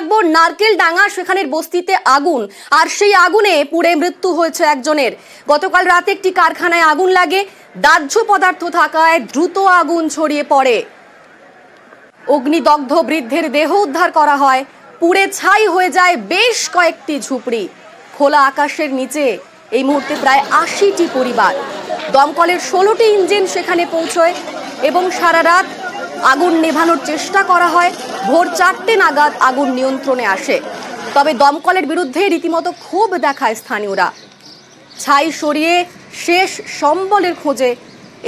রাখবো নারকেল ডাঙ্গা, সেখানের বস্তিতে আগুন, আর সেই আগুনে পুড়ে মৃত্যু হয়েছে একজনের। গতকাল রাতে একটি কারখানায় আগুন লাগে, দাহ্য পদার্থ থাকায় দ্রুত আগুন ছড়িয়ে পড়ে। অগ্নিদগ্ধ বৃদ্ধের দেহ উদ্ধার করা হয়, পুড়ে ছাই হয়ে যায় বেশ কয়েকটি ঝুপড়ি। খোলা আকাশের নিচে এই মুহূর্তে প্রায় ৮০টি পরিবার। দমকলের ১৬টি ইঞ্জিন সেখানে পৌঁছয় এবং সারা রাত আগুন নেভানোর চেষ্টা করা হয়। ভোর ৪টে নাগাদ আগুন নিয়ন্ত্রণে আসে, তবে দমকলের বিরুদ্ধে রীতিমতো ক্ষোভ দেখায় স্থানীয়রা। ছাই সরিয়ে শেষ সম্বলের খোঁজে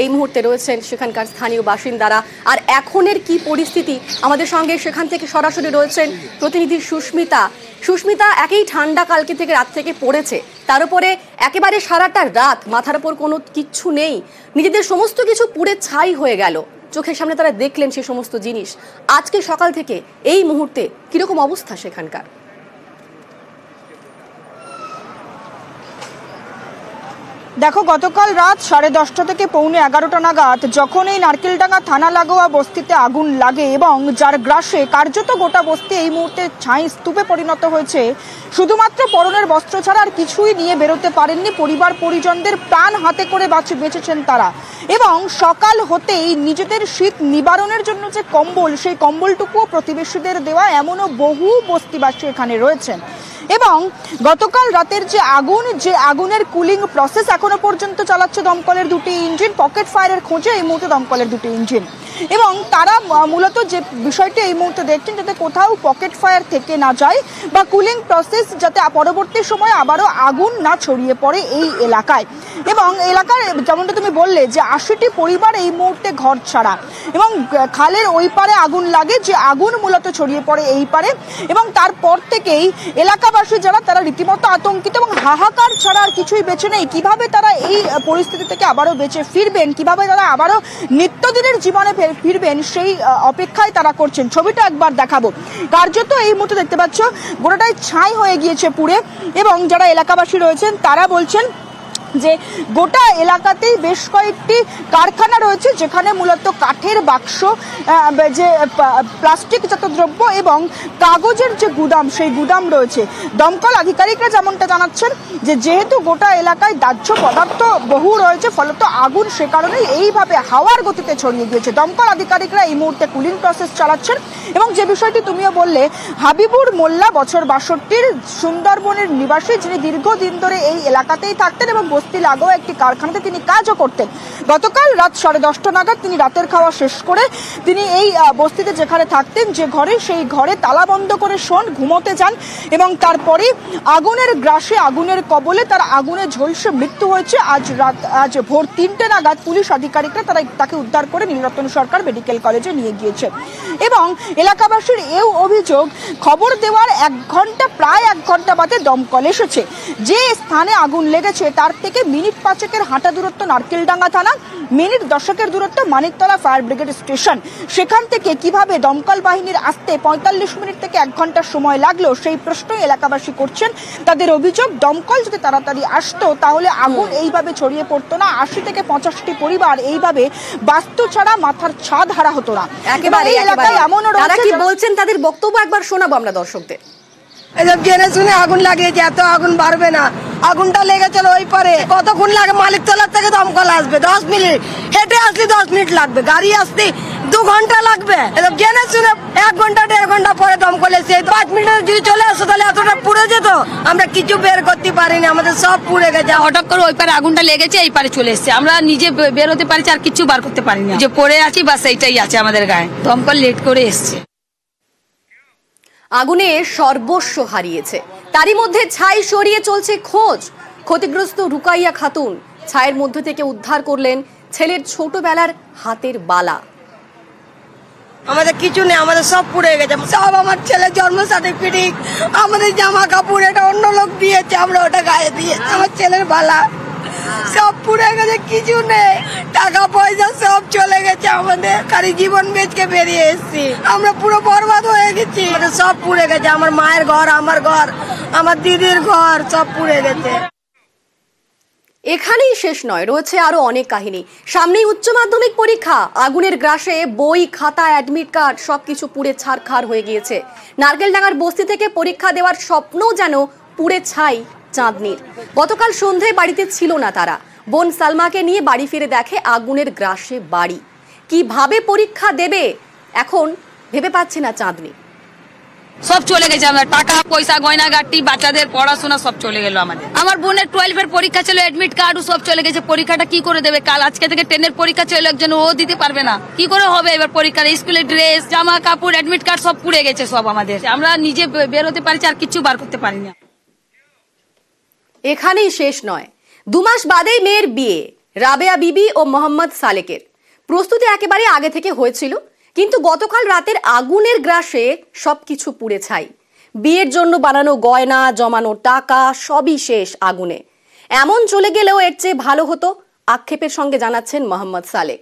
এই মুহূর্তে রয়েছেন সেখানকার স্থানীয় বাসিন্দারা। আর এখনের কি পরিস্থিতি, আমাদের সঙ্গে সেখান থেকে সরাসরি রয়েছেন প্রতিনিধি সুস্মিতা। সুস্মিতা, একই ঠান্ডা কালকে থেকে রাত থেকে পড়েছে, তার উপরে একেবারে সারাটা রাত মাথার উপর কোনো কিচ্ছু নেই, নিজেদের সমস্ত কিছু পুড়ে ছাই হয়ে গেল, চোখের সামনে তারা দেখলেন সে সমস্ত জিনিস। আজকে সকাল থেকে এই মুহূর্তে কিরকম অবস্থা সেখানকার? দেখো, গতকাল রাত 10:30 থেকে পৌনে 11টা নাগাদ যখন এই নারকেলডাঙ্গা থানা লাগোয়া বস্তিতে আগুন লাগে এবং যার গ্রাসে কার্যত গোটা বস্তি এই মুহূর্তে ছাই স্তূপে পরিণত হয়েছে, শুধুমাত্র পরনের বস্ত্র ছাড়া আর কিছুই নিয়ে বেরোতে পারেননি পরিবার পরিজনদের, প্রাণ হাতে করে বেঁচেছেন তারা। এবং সকাল হতেই নিজেদের শীত নিবারণের জন্য যে কম্বল, সেই কম্বলটুকুও প্রতিবেশীদের দেওয়া, এমনও বহু বস্তিবাসী এখানে রয়েছেন। এবং গতকাল রাতের যে আগুনের কুলিং প্রসেস এখনো পর্যন্ত চালাচ্ছে দমকলের 2টি ইঞ্জিন। পকেট ফায়ারের খোঁজে এই মুহূর্তে দমকলের 2টি ইঞ্জিন, এবং তারা মূলত যে বিষয়টি এই মুহূর্তে দেখছেন যাতে কোথাও পকেট ফায়ার থেকে না যায় বা কুলিং প্রসেস যাতে পরবর্তী সময়ে আবারও আগুন না ছড়িয়ে পড়ে এই এলাকায়। এবং এলাকার যেমনটা তুমি বললে যে ৮০টি পরিবার এই মুহূর্তে ঘর ছাড়া, এবং খালের ওই পারে আগুন লাগে, যে আগুন মূলত ছড়িয়ে পড়ে এই পারে। এবং তারপর থেকেই এলাকাবাসী যারা, তারা রীতিমতো আতঙ্কিত এবং হাহাকার ছাড়া আর কিছুই বেঁচে নেই। কিভাবে তারা এই পরিস্থিতি থেকে আবারও বেঁচে ফিরবেন, কিভাবে তারা আবারও নিত্যদিনের জীবনে ফিরবেন, সেই অপেক্ষায় তারা করছেন। ছবিটা একবার দেখাবো। কার্যত এই মুহূর্তে দেখতে পাচ্ছ গোটাটাই ছাই হয়ে গিয়েছে পুড়ে, এবং যারা এলাকাবাসী রয়েছেন তারা বলছেন যে গোটা এলাকাতেই বেশ কয়েকটি কারখানা রয়েছে যেখানে মূলত কাঠের বাক্স, যে প্লাস্টিকজাত দ্রব্য এবং কাগজের যে গুদাম, সেই গুদাম রয়েছে। দমকল আধিকারিকরা যেমনটা জানাচ্ছেন যে যেহেতু গোটা এলাকায় দাহ্য পদার্থ বহু রয়েছে, ফলত আগুন সে কারণেই এইভাবে হাওয়ার গতিতে ছড়িয়ে গিয়েছে। দমকল আধিকারিকরা এই মুহূর্তে কুলিং প্রসেস চালাচ্ছেন। এবং যে বিষয়টি তুমিও বললে, হাবিবুর মোল্লা বছর ৬২ সুন্দরবনের নিবাসী, যিনি দীর্ঘদিন ধরে এই এলাকাতেই থাকতেন এবং বস্তি লাগোয়া একটি কারখানাতে তিনি কাজও করতেন। গতকাল রাত 10:30 নাগাদ তিনি রাতের খাওয়া শেষ করে তিনি এই বস্তিতে যেখানে থাকতেন, যে ঘরে, সেই ঘরে তালা বন্ধ করে ঘুমোতে যান। এবং তারপরে আগুনের গ্রাসে, আগুনের কবলে তার আগুনে ঝলসে মৃত্যু হয়েছে। আজ ভোর 3টে নাগাদ পুলিশ আধিকারিকরা তাকে উদ্ধার করে নীলরতন সরকার মেডিকেল কলেজে নিয়ে গিয়েছে। এবং এলাকাবাসীর এই অভিযোগ, খবর দেওয়ার প্রায় এক ঘন্টা বাদে দমকল এসেছে। যে স্থানে আগুন লেগেছে তার থেকে মিনিট 5-এর হাঁটা দূরত্ব নারকেলডাঙ্গা থানা, মিনিট 10-এর দূরত্ব মানিকতলা ফায়ার ব্রিগেড স্টেশন। সেখান থেকে কিভাবে দমকল বাহিনীর আসতে 45 মিনিট থেকে 1 ঘন্টা সময় লাগলো, সেই প্রশ্নই এলাকাবাসী করছেন। তাদের অভিযোগ, দমকল যদি তাড়াতাড়ি আসতো তাহলে আগুন এইভাবে ছড়িয়ে পড়তো না, 80 থেকে 85টি পরিবার এইভাবে বাস্তু ছাড়া মাথার ছাদ হারা হতো না। একেবারে তারা কি বলছেন তাদের বক্তব্য একবার শোনাবো আমরা দর্শকদের। এসব জেনে শুনে আগুন লাগিয়েছে, এত আগুন বাড়বে না। আগুনটা লেগেছিল ওই পারে, কতক্ষণ লাগে? মালিকতলার থেকে দমকল আসবে 10 মিনিট, হেঁটে আসলে 10 মিনিট লাগবে, গাড়ি আসতে 2 ঘন্টা লাগবে। এসব জেনে শুনে 1 ঘন্টা 1.5 ঘন্টা পরে দমকল এসে 5 মিনিটে যদি চলে আসতো তাহলে এতটা পুড়ে যেত, আমরা কিছু বের করতে পারিনি, আমাদের সব পুড়ে গেছে। হঠাৎ করে ওই পারে আগুনটা লেগেছে, এই পারে চলে এসছে, আমরা নিজে বেরোতে পারছি, আর কিছু বার করতে পারিনি, যে পড়ে আছি বাস, এইটাই আছে আমাদের গায়ে। দমকল লেট করে এসছে। আগুনে সর্বস্ব হারিয়েছে, তারই মধ্যে ছাই সরিয়ে চলছে খোঁজ। ক্ষতিগ্রস্ত রুকাইয়া খাতুন ছায়ের মধ্যে থেকে উদ্ধার করলেন ছেলের ছোটবেলার হাতের বালা। আমাদের কিছু নেই, আমাদের সব পুড়ে গেছে, সব আমার ছেলের জন্ম সার্টিফিকেট, আমাদের জামা কাপড়, এটা অন্য লোক দিয়েছে, আমরা ওটা গায়ে দিয়েছি। আমার ছেলের বালা সব পুড়ে গেছে, কিছু নেই, টাকা পয়সা সব চলে গেছে আমাদের, খালি জীবন বেচকে বেরিয়ে এসেছি, আমরা পুরো বরবাদ হয়ে গেছি, আমাদের সব পুড়ে গেছে। আমার মায়ের ঘর, আমার ঘর, আমার দিদির ঘর, সব পুড়ে গেছে। এখানেই শেষ নয়, রয়েছে আরো অনেক কাহিনী। সামনেই উচ্চ মাধ্যমিক পরীক্ষা, আগুনের গ্রাসে বই, খাতা, অ্যাডমিট কার্ড সবকিছু পুড়ে ছারখার হয়ে গিয়েছে। নারকেলডাঙ্গার বস্তি থেকে পরীক্ষা দেওয়ার স্বপ্ন যেন পুড়ে ছাই চাঁদনির। গতকাল সন্ধ্যায় বাড়িতে ছিল না তারা। বোন সালমাকে নিয়ে বাড়ি ফিরে দেখে আগুনের গ্রাসে বাড়ি। কিভাবে পরীক্ষা দেবে এখন ভেবে পাচ্ছে না চাঁদনি। সব চলে গেছে, আমার টাকা পয়সা গয়না গাটি বাচ্চাদের পড়াশোনা সব চলে গেল। আমার বোনের 12-এর পরীক্ষা ছিল, অ্যাডমিট কার্ড সব চলে গেছে। পরীক্ষাটা কি করে দেবে? কাল আজকে থেকে 10-এর পরীক্ষা ছিল, একজন ও দিতে পারবে না। কি করে হবে এবার পরীক্ষা? স্কুলের ড্রেস, জামা কাপড়, অ্যাডমিট কার্ড সব পুড়ে গেছে সব আমাদের। আমরা নিজে বেরোতে পারছি, আর কিছু বার করতে পারি না। এখানেই শেষ নয়, 2 মাস বাদেই মেয়ের বিয়ে রাবেয়া বিবি ও মোহাম্মদ সালেকের। প্রস্তুতি একেবারে আগে থেকে হয়েছিল, কিন্তু গতকাল রাতের আগুনের গ্রাসে সবকিছু পুড়ে ছাই। বিয়ের জন্য বানানো গয়না, জমানো টাকা সবই শেষ আগুনে। এমন চলে গেলেও এর চেয়ে ভালো হতো, আক্ষেপের সঙ্গে জানাচ্ছেন মোহাম্মদ সালেক।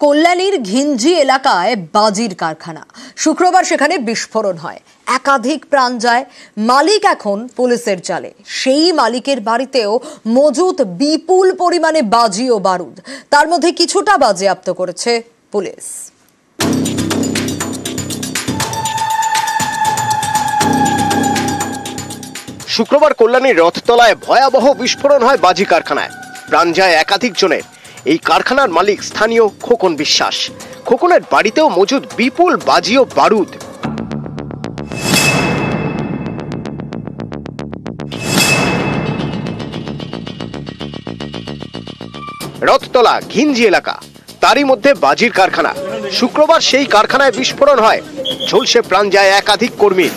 কল্যাণীর ঘিঞ্জি এলাকায় বাজির কারখানা, শুক্রবার সেখানে বিস্ফোরণ হয়, একাধিক প্রাণ যায়। মালিক এখন পুলিশের জালে। সেই মালিকের বাড়িতেও মজুত বিপুল পরিমাণে বাজি ও বারুদ। তার মধ্যে কিছুটা বাজেয়াপ্ত করেছে পুলিশ। শুক্রবার কল্যাণীর রথতলায় ভয়াবহ বিস্ফোরণ হয় বাজি কারখানায়, প্রাণ যায় একাধিক জনের। এই কারখানার মালিক স্থানীয় খোকন বিশ্বাস। খোকনের বাড়িতেও মজুদ বিপুল বাজি ও বারুদ। রথতলা ঘিঞ্জি এলাকা, তারই মধ্যে বাজির কারখানা। শুক্রবার সেই কারখানায় বিস্ফোরণ হয়, ঝলসে প্রাণ যায় একাধিক কর্মী।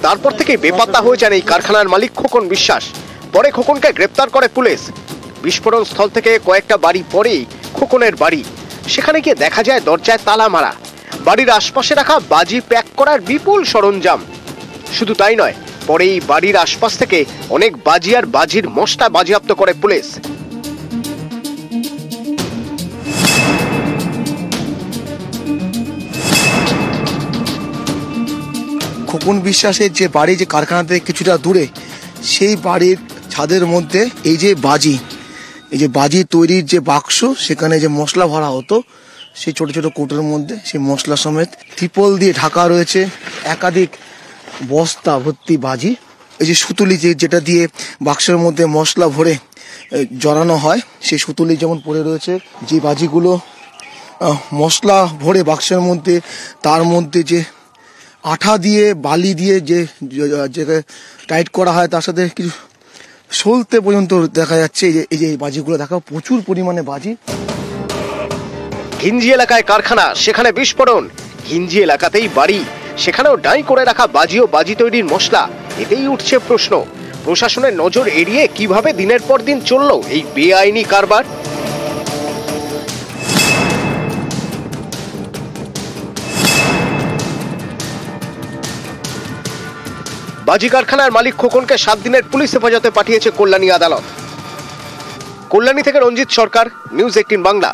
তারপর থেকে বেপাত্তা হয়ে যান এই কারখানার মালিক খোকন বিশ্বাস। পরে খোকনকে গ্রেপ্তার করে পুলিশ। বিস্ফোরণ স্থল থেকে কয়েকটা বাড়ি পরেই খোকনের বাড়ি। সেখানে গিয়ে দেখা যায় দরজায় তালা মারা, বাড়ির আশপাশে রাখা বাজি প্যাক করার বিপুল সরঞ্জাম। শুধু তাই নয়, পরে এই বাড়ির আশপাশ থেকে অনেক বাজি আর বাজির মশলা বাজেয়াপ্ত করে পুলিশ। খোকন বিশ্বাসের যে বাড়ি, যে কারখানা থেকে কিছুটা দূরে, সেই বাড়ির ছাদের মধ্যে এই যে বাজি তৈরির যে বাক্স, সেখানে যে মশলা ভরা হতো, সেই ছোট ছোট কৌটোর মধ্যে সেই মশলা সমেত ত্রিপল দিয়ে ঢাকা রয়েছে একাধিক বস্তা ভর্তি বাজি। এই যে সুতুলি যেটা দিয়ে বাক্সের মধ্যে মশলা ভরে জড়ানো হয়, সেই সুতুলি যেমন পড়ে রয়েছে। যে বাজিগুলো মশলা ভরে বাক্সের মধ্যে, তার মধ্যে যে আঠা দিয়ে বালি দিয়ে যে টাইট করা হয়, তার সাথে কিছু সলতে পর্যন্ত দেখা যাচ্ছে। এই যে বাজিগুলো দেখা, প্রচুর পরিমাণে বাজি। ঘিঞ্জি এলাকায় কারখানা, সেখানে বিস্ফোরণ। ঘিঞ্জি এলাকাতেই বাড়ি, সেখানেও ডাই করে রাখা বাজি ও বাজি তৈরির মশলা। এতেই উঠছে প্রশ্ন, প্রশাসনের নজর এড়িয়ে কিভাবে দিনের পর দিন চলল এই বেআইনি কারবার। বাজি কারখানার মালিক খোকনকে 7 দিনের পুলিশ হেফাজতে পাঠিয়েছে কল্যাণী আদালত। কল্যাণী থেকে রঞ্জিত সরকার, নিউজ 18 বাংলা।